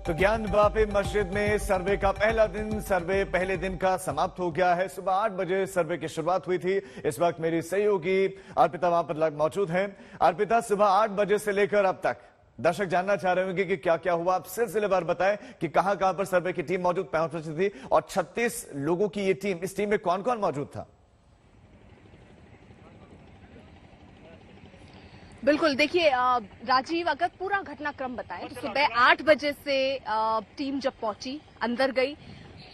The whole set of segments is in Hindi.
तो ज्ञान वापी मस्जिद में सर्वे का पहला दिन सर्वे पहले दिन का समाप्त हो गया है। सुबह 8 बजे सर्वे की शुरुआत हुई थी। इस वक्त मेरी सहयोगी अर्पिता वहां पर मौजूद हैं। अर्पिता, सुबह 8 बजे से लेकर अब तक दर्शक जानना चाह रहे होंगे कि क्या क्या हुआ। आप सिलसिलेवार बताएं कि कहां कहां पर सर्वे की टीम मौजूद पहुंची थी और 36 लोगों की ये टीम, इस टीम में कौन कौन मौजूद था? बिल्कुल, देखिए राजीव, अगर पूरा घटनाक्रम बताएं तो सुबह 8 बजे से टीम जब पहुंची, अंदर गई,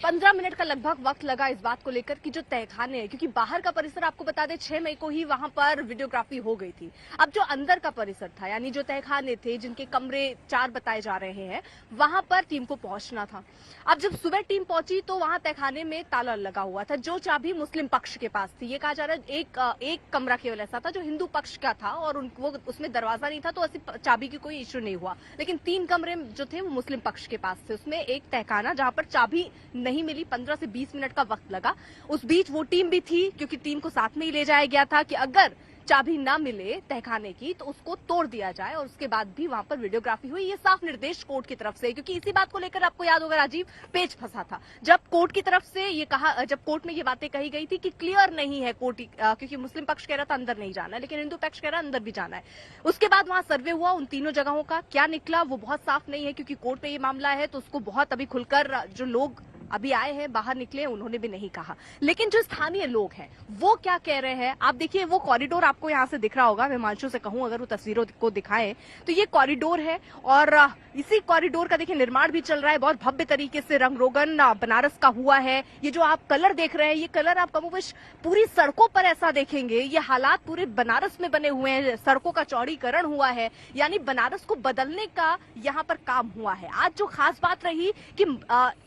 15 मिनट का लगभग वक्त लगा इस बात को लेकर कि जो तहखाने हैं, क्योंकि बाहर का परिसर आपको बता दें 6 मई को ही वहां पर वीडियोग्राफी हो गई थी। अब जो अंदर का परिसर था, यानी जो तहखाने थे जिनके कमरे 4 बताए जा रहे हैं, वहां पर टीम को पहुंचना था। अब जब सुबह टीम पहुंची तो वहां तहखाने में ताला लगा हुआ था, जो चाबी मुस्लिम पक्ष के पास थी। ये कहा जा रहा है एक कमरा केवल ऐसा था जो हिंदू पक्ष का था और वो उसमें दरवाजा नहीं था, तो ऐसी चाबी की कोई इश्यू नहीं हुआ। लेकिन 3 कमरे जो थे वो मुस्लिम पक्ष के पास थे। उसमें एक तहखाना जहां पर चाबी नहीं मिली, 15 से 20 मिनट का वक्त लगा। उस बीच वो टीम भी थी, क्योंकि टीम को साथ में ही ले जाया गया था कि अगर चाबी ना मिले तहखाने की तो उसको तोड़ दिया जाए, और उसके बाद भी वहां पर वीडियोग्राफी हुई। ये साफ निर्देश कोर्ट की तरफ से, क्योंकि इसी बात को लेकर आपको याद होगा राजीव, पेच फंसा था जब कोर्ट की तरफ से ये कहा, जब कोर्ट में ये बातें कही गई थी कि क्लियर नहीं है कोर्ट, क्योंकि मुस्लिम पक्ष कह रहा था अंदर नहीं जाना है, लेकिन हिंदू पक्ष कह रहा है अंदर भी जाना है। उसके बाद वहां सर्वे हुआ, उन तीनों जगहों का क्या निकला वो बहुत साफ नहीं है, क्योंकि कोर्ट में ये मामला है, तो उसको बहुत अभी खुलकर जो लोग अभी आए हैं, बाहर निकले, उन्होंने भी नहीं कहा। लेकिन जो स्थानीय लोग हैं वो क्या कह रहे हैं, आप देखिए, वो कॉरिडोर आपको यहां से दिख रहा होगा। मैं हिमांशु से कहूं अगर वो तस्वीरों को दिखाएं तो ये कॉरिडोर है, और इसी कॉरिडोर का देखिए निर्माण भी चल रहा है। बहुत भव्य तरीके से रंग रोगन बनारस का हुआ है। ये जो आप कलर देख रहे हैं, ये कलर आप कमोबेश पूरी सड़कों पर ऐसा देखेंगे। ये हालात पूरे बनारस में बने हुए हैं, सड़कों का चौड़ीकरण हुआ है, यानी बनारस को बदलने का यहाँ पर काम हुआ है। आज जो खास बात रही कि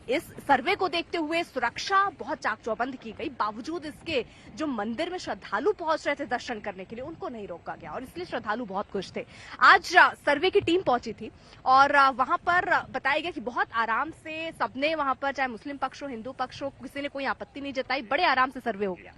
इस सर्वे को देखते हुए सुरक्षा बहुत चाक चौबंद की गई। बावजूद इसके जो मंदिर में श्रद्धालु पहुंच रहे थे दर्शन करने के लिए, उनको नहीं रोका गया, और इसलिए श्रद्धालु बहुत खुश थे। आज सर्वे की टीम पहुंची थी और वहां पर बताया गया कि बहुत आराम से सबने वहां पर, चाहे मुस्लिम पक्ष हो हिंदू पक्ष हो, किसी ने कोई आपत्ति नहीं जताई, बड़े आराम से सर्वे हो गया।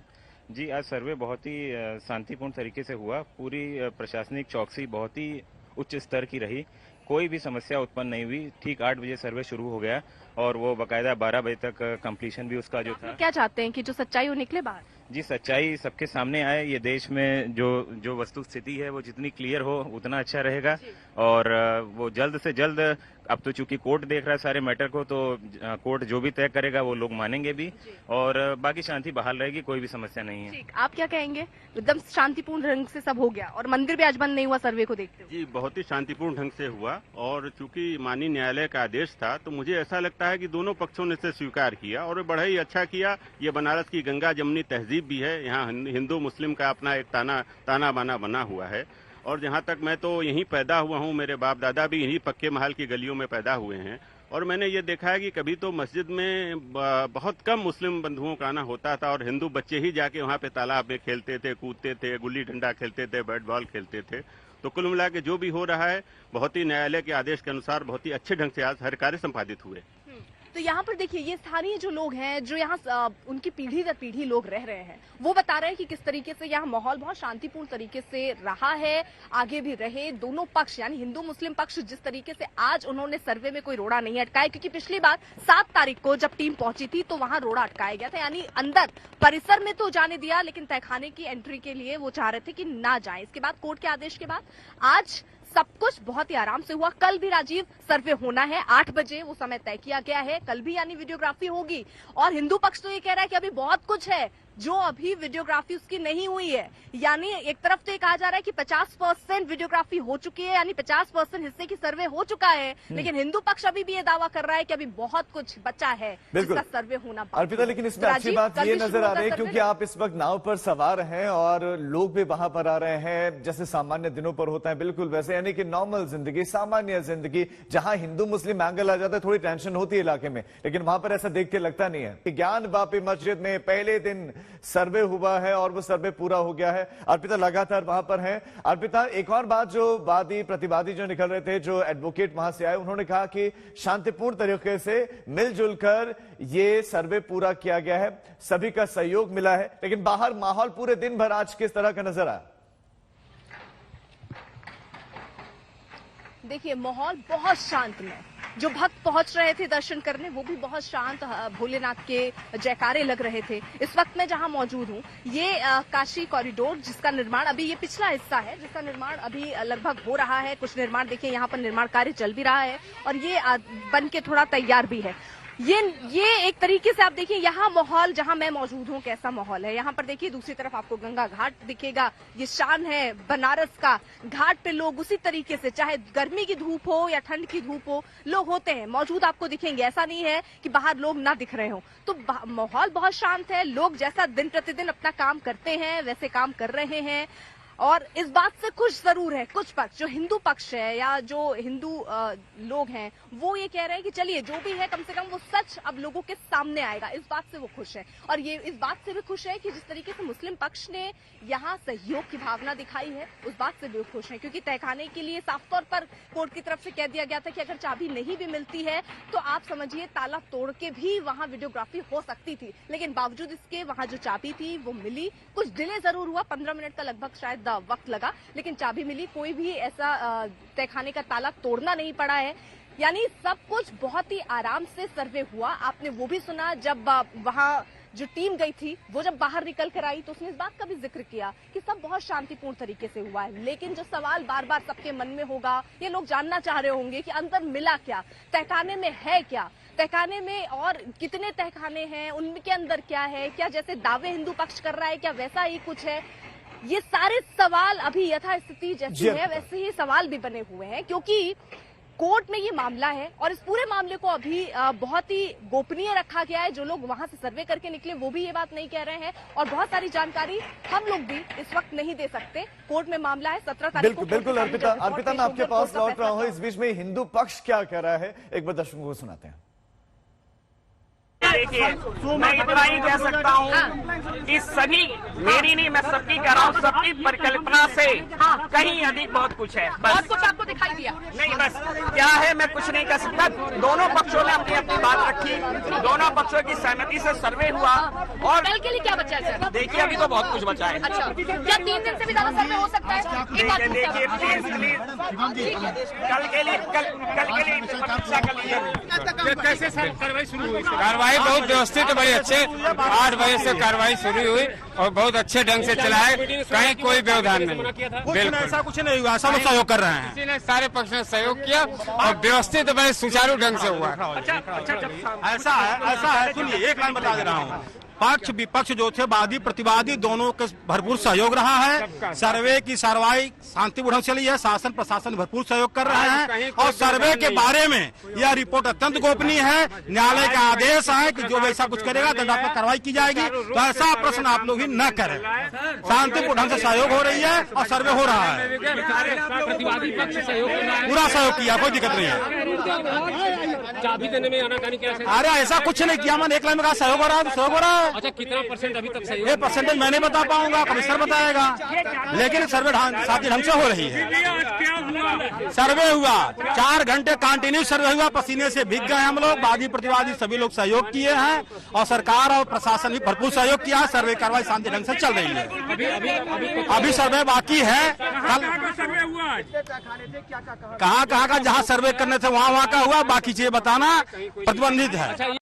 जी, आज सर्वे बहुत ही शांतिपूर्ण तरीके से हुआ। पूरी प्रशासनिक चौकसी बहुत ही उच्च स्तर की रही, कोई भी समस्या उत्पन्न नहीं हुई। ठीक 8 बजे सर्वे शुरू हो गया और वो बाकायदा 12 बजे तक कंप्लीशन भी उसका जो था। क्या चाहते हैं कि जो सच्चाई वो निकले बाहर? जी, सच्चाई सबके सामने आए। ये देश में जो वस्तु स्थिति है वो जितनी क्लियर हो उतना अच्छा रहेगा, और वो जल्द से जल्द, अब तो चूंकि कोर्ट देख रहा है सारे मैटर को, तो कोर्ट जो भी तय करेगा वो लोग मानेंगे भी, और बाकी शांति बहाल रहेगी, कोई भी समस्या नहीं है। ठीक, आप क्या कहेंगे? एकदम शांतिपूर्ण ढंग से सब हो गया और मंदिर भी आज बंद नहीं हुआ सर्वे को देखते हुए? जी, बहुत ही शांतिपूर्ण ढंग से हुआ, और चूंकि माननीय न्यायालय का आदेश था तो मुझे ऐसा लगता है कि दोनों पक्षों ने इसे स्वीकार किया और बड़ा ही अच्छा किया। ये बनारस की गंगा जमनी तहजीब भी है, यहाँ हिंदू मुस्लिम का अपना एक ताना बाना बना हुआ है। और जहाँ तक मैं तो यहीं पैदा हुआ हूँ, मेरे बाप दादा भी यहीं पक्के महल की गलियों में पैदा हुए हैं, और मैंने ये देखा है कि कभी तो मस्जिद में बहुत कम मुस्लिम बंधुओं का आना होता था, और हिंदू बच्चे ही जाके वहाँ पे तालाब में खेलते थे, कूदते थे, गुल्ली डंडा खेलते थे, बैट बॉल खेलते थे। तो कुल मिला के जो भी हो रहा है, बहुत ही न्यायालय के आदेश के अनुसार बहुत ही अच्छे ढंग से आज हर कार्य संपादित हुए। तो यहाँ पर देखिए, ये स्थानीय जो लोग हैं, जो यहाँ उनकी पीढ़ी दर पीढ़ी लोग रह रहे हैं, वो बता रहे हैं कि किस तरीके से यहाँ माहौल बहुत शांतिपूर्ण तरीके से रहा है, आगे भी रहे। दोनों पक्ष यानी हिंदू मुस्लिम पक्ष जिस तरीके से आज उन्होंने सर्वे में कोई रोड़ा नहीं अटकाया, क्योंकि पिछली बार 7 तारीख को जब टीम पहुंची थी तो वहां रोड़ा अटकाया गया था, यानी अंदर परिसर में तो जाने दिया, लेकिन तहखाने की एंट्री के लिए वो चाह रहे थे कि ना जाए। इसके बाद कोर्ट के आदेश के बाद आज सब कुछ बहुत ही आराम से हुआ। कल भी राजीव सर्वे होना है, 8 बजे वो समय तय किया गया है, कल भी यानी वीडियोग्राफी होगी। और हिंदू पक्ष तो ये कह रहा है कि अभी बहुत कुछ है जो अभी वीडियोग्राफी उसकी नहीं हुई है, यानी एक तरफ तो ये कहा जा रहा है कि 50% वीडियोग्राफी हो चुकी है, यानी 50% हिस्से की सर्वे हो चुका है, लेकिन हिंदू पक्ष अभी भी ये दावा कर रहा है कि अभी बहुत कुछ बचा है जिसका सर्वे होना बाकी। अर्पिता, लेकिन इसमें अच्छी बात ये नजर आ रही है क्योंकि आप इस वक्त नाव पर सवार हैं और लोग भी वहां पर आ रहे हैं, जैसे सामान्य दिनों पर होता है, बिल्कुल वैसे, यानी कि नॉर्मल जिंदगी, सामान्य जिंदगी। जहां हिंदू मुस्लिम एंगल आ जाता है थोड़ी टेंशन होती है इलाके में, लेकिन वहां पर ऐसा देख के लगता नहीं है। ज्ञान वापी मस्जिद में पहले दिन सर्वे हुआ है और वो सर्वे पूरा हो गया है। अर्पिता लगातार वहां पर है। अर्पिता, एक और बात, जो वादी प्रतिवादी जो निकल रहे थे, जो एडवोकेट वहां से आए, उन्होंने कहा कि शांतिपूर्ण तरीके से मिलजुल कर ये सर्वे पूरा किया गया है, सभी का सहयोग मिला है, लेकिन बाहर माहौल पूरे दिन भर आज किस तरह का नजर आया? देखिए, माहौल बहुत शांतमय, जो भक्त पहुंच रहे थे दर्शन करने वो भी बहुत शांत, भोलेनाथ के जयकारे लग रहे थे। इस वक्त मैं जहां मौजूद हूं ये काशी कॉरिडोर, जिसका निर्माण अभी, ये पिछला हिस्सा है जिसका निर्माण अभी लगभग हो रहा है। कुछ निर्माण देखिए यहाँ पर निर्माण कार्य चल भी रहा है और ये बन के थोड़ा तैयार भी है। ये एक तरीके से आप देखिए यहाँ माहौल जहाँ मैं मौजूद हूँ कैसा माहौल है। यहाँ पर देखिए दूसरी तरफ आपको गंगा घाट दिखेगा। ये शान है बनारस का। घाट पे लोग उसी तरीके से, चाहे गर्मी की धूप हो या ठंड की धूप हो, लोग होते हैं मौजूद, आपको दिखेंगे। ऐसा नहीं है कि बाहर लोग ना दिख रहे हो। तो माहौल बहुत शांत है। लोग जैसा दिन प्रतिदिन अपना काम करते हैं वैसे काम कर रहे हैं और इस बात से खुश जरूर है कुछ पक्ष, जो हिंदू पक्ष है या जो हिंदू लोग हैं, वो ये कह रहे हैं कि चलिए जो भी है कम से कम वो सच अब लोगों के सामने आएगा। इस बात से वो खुश है और ये इस बात से भी खुश है कि जिस तरीके से मुस्लिम पक्ष ने यहाँ सहयोग की भावना दिखाई है उस बात से भी खुश है, क्योंकि तहखाने के लिए साफ तौर पर कोर्ट की तरफ से कह दिया गया था कि अगर चाबी नहीं भी मिलती है तो आप समझिए ताला तोड़ के भी वहाँ वीडियोग्राफी हो सकती थी, लेकिन बावजूद इसके वहाँ जो चाबी थी वो मिली। कुछ डिले जरूर हुआ, 15 मिनट का लगभग शायद वक्त लगा, लेकिन चाबी मिली। कोई भी ऐसा तहखाने का ताला तोड़ना नहीं पड़ा है। यानी सब कुछ बहुत ही आराम से सर्वे हुआ। आपने वो भी सुना जब वहां जो टीम गई थी वो जब बाहर निकल कर आई तो उसने इस बात का भी जिक्र किया कि सब बहुत शांतिपूर्ण तरीके से हुआ है। लेकिन जो सवाल बार बार सबके मन में होगा, ये लोग जानना चाह रहे होंगे कि अंदर मिला क्या, तहखाने में है क्या, तहखाने में और कितने तहखाने हैं, उनके अंदर क्या है, क्या जैसे दावे हिंदू पक्ष कर रहा है क्या वैसा ही कुछ है। ये सारे सवाल अभी यथास्थिति जैसी है वैसे ही सवाल भी बने हुए हैं, क्योंकि कोर्ट में ये मामला है और इस पूरे मामले को अभी बहुत ही गोपनीय रखा गया है। जो लोग वहां से सर्वे करके निकले वो भी ये बात नहीं कह रहे हैं और बहुत सारी जानकारी हम लोग भी इस वक्त नहीं दे सकते। कोर्ट में मामला है 17 तारीख को। बिल्कुल अर्पिता, मैं आपके पास लौट रहा हूँ। इस बीच में हिंदू पक्ष क्या कह रहा है, एक बार दर्शकों को सुनाते हैं। देखिए, मैं इतना ही कह सकता हूँ कि सभी, मेरी नहीं मैं सबकी कह रहा हूँ, सबकी परिकल्पना से कहीं अधिक बहुत कुछ है। बहुत कुछ आपको दिखाई दिया नहीं, बस क्या है मैं कुछ नहीं कह सकता। दोनों पक्षों ने अपनी अपनी बात रखी, दोनों पक्षों की सहमति से सर्वे हुआ और कल के लिए क्या बचा है सर? देखिए अभी तो बहुत कुछ बचा है। अच्छा, क्या 3 दिन से भी ज्यादा सर्वे हो सकता है? देखिए कल के लिए समीक्षा कर लीजिए। कैसे कार्रवाई शुरू हुई? कार्रवाई बहुत व्यवस्थित, बड़े अच्छे 8 बजे से कार्रवाई शुरू हुई और बहुत अच्छे ढंग से चला है, कहीं कोई व्यवधान नहीं। बिल्कुल ऐसा कुछ नहीं हुआ, सब सहयोग कर रहे हैं। इसी ने सारे पक्ष ने सहयोग किया और व्यवस्थित बड़े सुचारू ढंग से हुआ। ऐसा है सुनिए, एक लाइन बता दे रहा हूँ। पक्ष विपक्ष जो थे, वादी प्रतिवादी, दोनों का भरपूर सहयोग रहा है। सर्वे की कार्रवाई शांतिपूर्ण चली है, शासन प्रशासन भरपूर सहयोग कर रहे हैं और सर्वे के बारे में यह रिपोर्ट अत्यंत गोपनीय है। न्यायालय का आदेश है कि जो वैसा कुछ करेगा दंडात्मक कार्रवाई की जाएगी। तो ऐसा प्रश्न आप लोग ही न करें। शांतिपूर्ण ढंग से सहयोग हो रही है और सर्वे हो रहा है। प्रतिवादी पक्ष सहयोग पूरा सहयोग किया, कोई दिक्कत नहीं है। चाबी देने में आनाकानी कैसे? अरे ऐसा कुछ नहीं किया, मैंने एक लाइन में कहा सहयोग हो रहा है तो सहयोग हो रहा है। अच्छा, कितना % अभी तक सहयोग? ये परसेंटेज मैं नहीं बता पाऊंगा, कमिश्नर बताएगा, लेकिन सर्वे साथी ढंग से हो रही है। सर्वे हुआ 4 घंटे कंटिन्यू सर्वे हुआ, पसीने से भीग गए हम लोग। वादी प्रतिवादी सभी लोग सहयोग किए हैं और सरकार और प्रशासन भी भरपूर सहयोग किया है। सर्वे कार्रवाई शांति ढंग से चल रही है। अभी सर्वे बाकी है। कल कहाँ का जहाँ सर्वे करने थे वहाँ का हुआ, बाकी चीजें बताना प्रतिबंधित है।